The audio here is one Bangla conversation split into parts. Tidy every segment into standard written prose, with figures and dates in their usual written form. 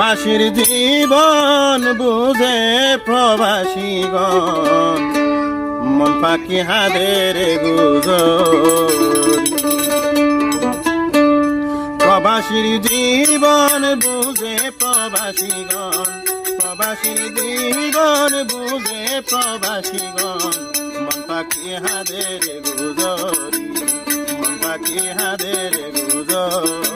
প্রবাসীর জীবন বুঝে প্রবাসীগণ মন পাখি হাদের গুজরি প্রবাসীর জীবন বুঝে প্রবাসীগণ প্রবাসীর জীবন বুঝে প্রবাসীগণ মন পাখি হাদের গুজরি মন পাখি হাদের গুজরি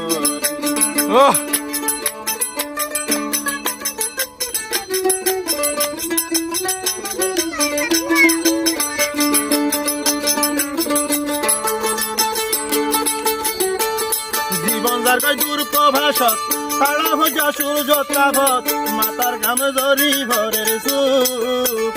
দূর প্রভাসত তারা ভজা সূর্য তাভত মাতার ঘাম জরি ভরের সুখ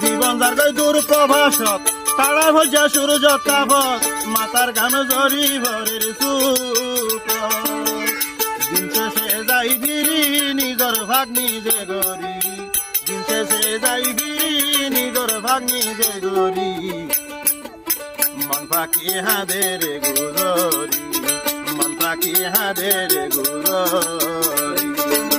জীবন যার দূর প্রভাসত তারা ভজা সূর্য তাভত মাতার ঘাম জরি ভরের সুখ দিন শেষে যাই ফিরি নিজর ভাগ নিজে গরি দিন শেষে যাই ফিরি নিজর ভাগ নিজে গরি মন পাখি হাদের গুজরি মন পাখি হাদের গুজরি